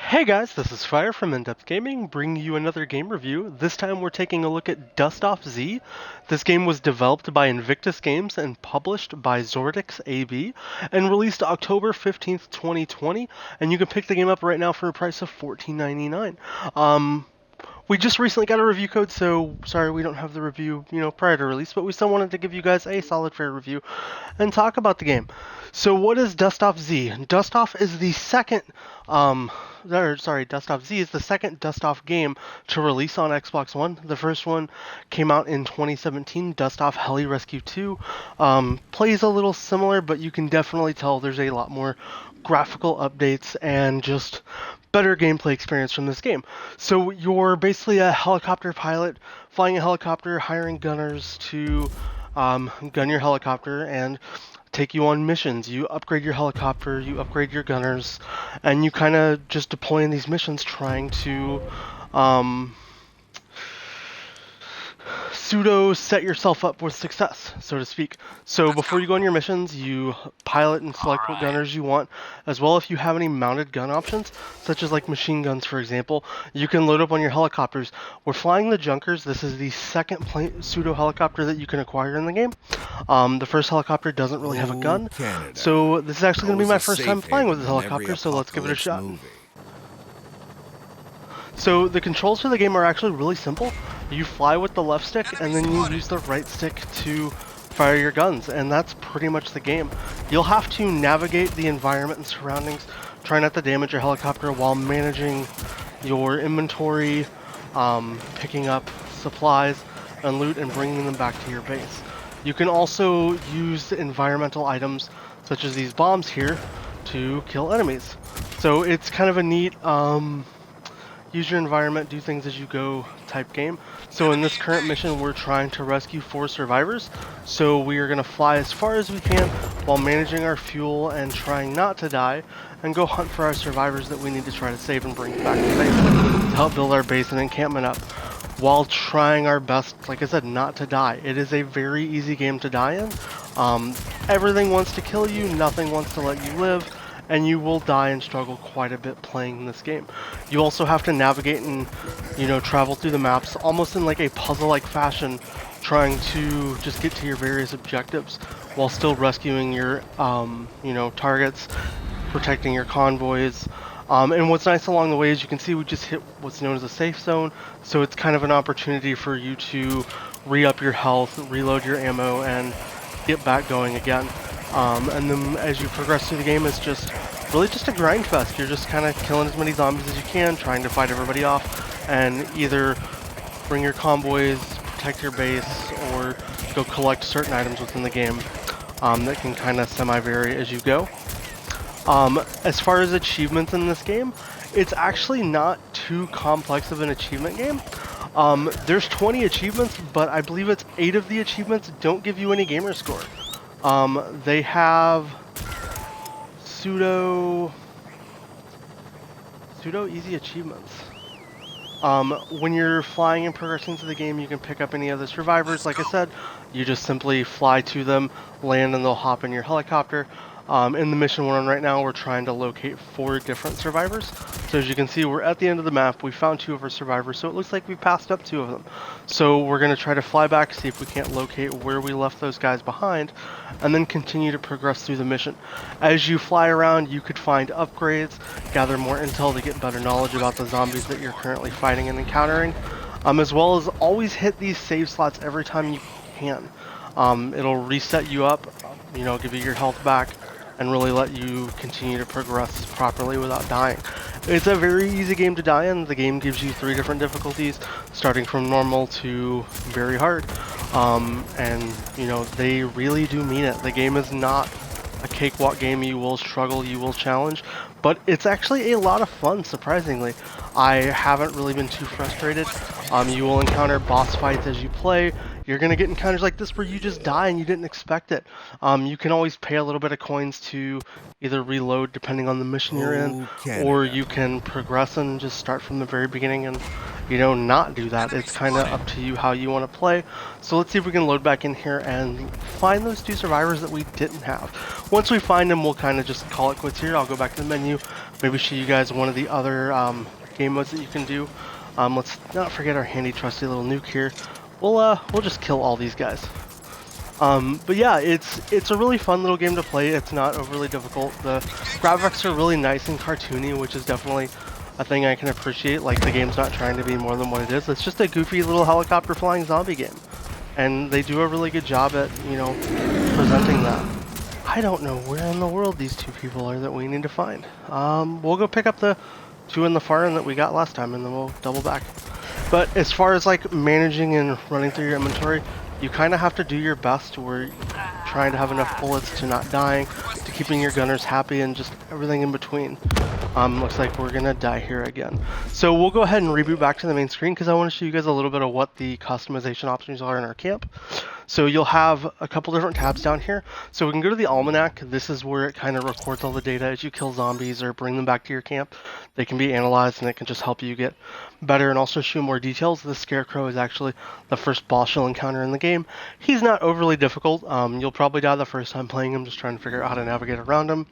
Hey guys, this is Fire from InDepth Gaming, bringing you another game review. This time we're taking a look at Dustoff Z. This game was developed by Invictus Games and published by Zordix AB, and released October 15th, 2020, and you can pick the game up right now for a price of $14.99. We just recently got a review code, so sorry we don't have the review, prior to release, but we still wanted to give you guys a solid fair review and talk about the game. So what is Dustoff Z? Dustoff is the second, Dustoff Z is the second Dustoff game to release on Xbox One. The first one came out in 2017, Dustoff Heli Rescue 2. Plays a little similar, but you can definitely tell there's a lot more graphical updates and just better gameplay experience from this game. So you're basically a helicopter pilot, flying a helicopter, hiring gunners to gun your helicopter and take you on missions. You upgrade your helicopter, you upgrade your gunners, and you kind of just deploy in these missions trying to pseudo set yourself up with success, so to speak. So before you go on your missions, you pilot and select what gunners you want, as well if you have any mounted gun options, such as like machine guns, for example, you can load up on your helicopters. We're flying the Junkers. This is the second pseudo helicopter that you can acquire in the game. The first helicopter doesn't really have a gun, so this is actually going to be my first time flying with this helicopter, so let's give it a shot. So the controls for the game are actually really simple. You fly with the left stick and then you use the right stick to fire your guns, and that's pretty much the game. You'll have to navigate the environment and surroundings, try not to damage your helicopter while managing your inventory, picking up supplies and loot and bringing them back to your base. You can also use environmental items such as these bombs here to kill enemies. So it's kind of a neat use your environment, do things as you go type game. So in this current mission, we're trying to rescue 4 survivors. So we are going to fly as far as we can while managing our fuel and trying not to die, and go hunt for our survivors that we need to try to save and bring back to base to help build our base and encampment up, while trying our best, like I said, not to die. It is a very easy game to die in. Everything wants to kill you, nothing wants to let you live, and you will die and struggle quite a bit playing this game. You also have to navigate and, travel through the maps almost in like a puzzle-like fashion, trying to just get to your various objectives while still rescuing your, targets, protecting your convoys. And what's nice along the way is you can see we just hit what's known as a safe zone, so it's kind of an opportunity for you to re-up your health, reload your ammo, and get back going again. And then as you progress through the game, it's really just a grind fest. You're just kind of killing as many zombies as you can, trying to fight everybody off, and either bring your convoys, protect your base, or go collect certain items within the game that can kind of semi-vary as you go. As far as achievements in this game, it's actually not too complex of an achievement game. There's 20 achievements, but I believe it's 8 of the achievements don't give you any gamer score. They have pseudo easy achievements. When you're flying and progressing through the game, you can pick up any other survivors. Like I said, you just simply fly to them, land, and they'll hop in your helicopter. In the mission we're on right now, we're trying to locate 4 different survivors. So as you can see, we're at the end of the map. We found 2 of our survivors, so it looks like we passed up 2 of them. So we're going to try to fly back, see if we can't locate where we left those guys behind, and then continue to progress through the mission. As you fly around, you could find upgrades, gather more intel to get better knowledge about the zombies that you're currently fighting and encountering, as well as always hit these save slots every time you can. It'll reset you up, give you your health back, and really let you continue to progress properly without dying. It's a very easy game to die in. The game gives you 3 different difficulties, starting from normal to very hard. And they really do mean it. The game is not a cakewalk game. You will struggle, you will challenge, but it's actually a lot of fun, surprisingly. I haven't really been too frustrated. You will encounter boss fights as you play. You're going to get encounters like this where you just die and you didn't expect it. You can always pay a little bit of coins to either reload depending on the mission you're in, or you can progress and just start from the very beginning and, you know, not do that. It's kind of up to you how you want to play. So let's see if we can load back in here and find those 2 survivors that we didn't have. Once we find them, we'll kind of just call it quits here. I'll go back to the menu, maybe show you guys one of the other game modes that you can do. Let's not forget our handy trusty little nuke here. We'll just kill all these guys. But yeah, it's a really fun little game to play. It's not overly difficult. The graphics are really nice and cartoony, which is definitely a thing I can appreciate. Like, the game's not trying to be more than what it is. It's just a goofy little helicopter flying zombie game. And they do a really good job at, you know, presenting that. I don't know where in the world these 2 people are that we need to find. We'll go pick up the 2 in the far end that we got last time, and then we'll double back. But as far as like managing and running through your inventory, you kind of have to do your best where you're trying to have enough bullets to not dying, to keeping your gunners happy, and just everything in between. Looks like we're gonna die here again. So we'll go ahead and reboot back to the main screen because I want to show you guys a little bit of what the customization options are in our camp. So you'll have a couple different tabs down here. So we can go to the almanac. This is where it kind of records all the data as you kill zombies or bring them back to your camp. They can be analyzed and it can just help you get better and also show more details. The Scarecrow is actually the first boss you'll encounter in the game. He's not overly difficult. You'll probably die the first time playing him, just trying to figure out how to navigate around him.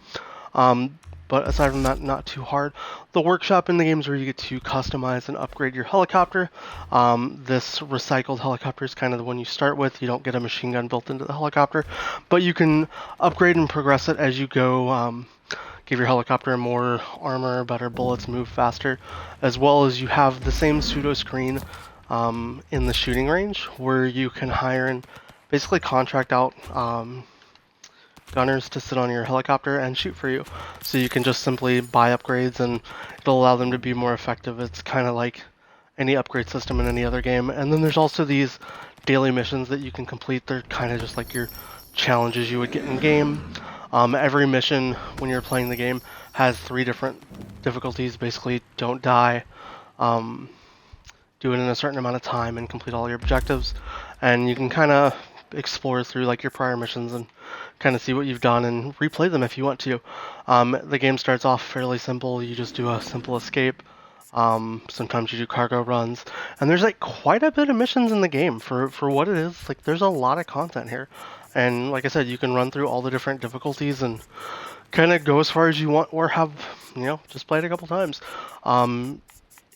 But aside from that, not too hard. The workshop in the game is where you get to customize and upgrade your helicopter. This recycled helicopter is kind of the one you start with. You don't get a machine gun built into the helicopter, but you can upgrade and progress it as you go. Give your helicopter more armor, better bullets, move faster, as well as you have the same pseudo screen in the shooting range where you can hire and basically contract out gunners to sit on your helicopter and shoot for you. So you can just simply buy upgrades and it'll allow them to be more effective. It's kind of like any upgrade system in any other game. And then there's also these daily missions that you can complete. They're kind of just like your challenges you would get in game. Every mission when you're playing the game has 3 different difficulties. Basically, don't die, do it in a certain amount of time, and complete all your objectives. And you can kind of explore through like your prior missions and kind of see what you've done and replay them if you want to. The game starts off fairly simple. You just do a simple escape. Sometimes you do cargo runs, and there's like quite a bit of missions in the game for what it is. Like, there's a lot of content here, and like I said, you can run through all the different difficulties and kind of go as far as you want, or have, you know, just play it a couple times.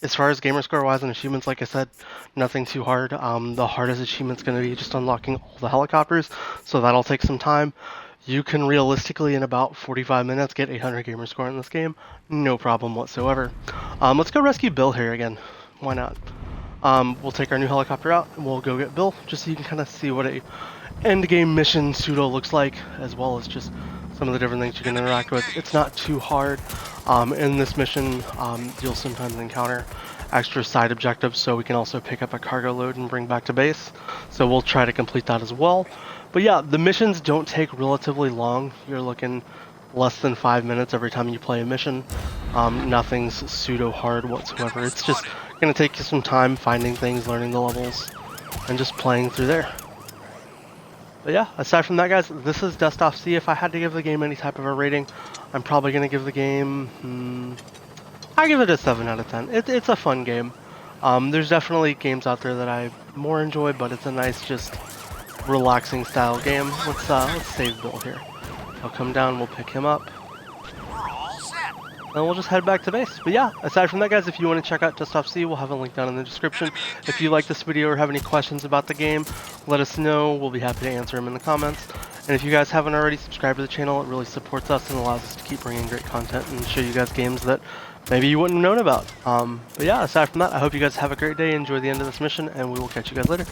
As far as gamer score wise and achievements, like I said, nothing too hard. The hardest achievement's going to be just unlocking all the helicopters, so that'll take some time. You can realistically, in about 45 minutes, get 800 gamer score in this game. No problem whatsoever. Let's go rescue Bill here again. Why not? We'll take our new helicopter out and we'll go get Bill, just so you can kind of see what a end game mission pseudo looks like, as well as just some of the different things you can interact with. It's not too hard. In this mission, you'll sometimes encounter extra side objectives, so we can also pick up a cargo load and bring back to base. So we'll try to complete that as well. But yeah, the missions don't take relatively long. You're looking less than 5 minutes every time you play a mission. Nothing's pseudo hard whatsoever. It's just going to take you some time finding things, learning the levels, and just playing through there. But yeah, aside from that, guys, this is Dustoff C. If I had to give the game any type of a rating, I'm probably going to give the game, I give it a 7 out of 10. It's a fun game. There's definitely games out there that I more enjoy, but it's a nice, just relaxing style game. Let's save Bill here. He'll come down, we'll pick him up, and we'll just head back to base. But yeah, aside from that, guys, if you want to check out Dustoff C, we'll have a link down in the description. If you like this video or have any questions about the game, let us know. We'll be happy to answer them in the comments. And if you guys haven't already subscribed to the channel, it really supports us and allows us to keep bringing great content and show you guys games that maybe you wouldn't have known about. But yeah, aside from that, I hope you guys have a great day, enjoy the end of this mission, and we will catch you guys later.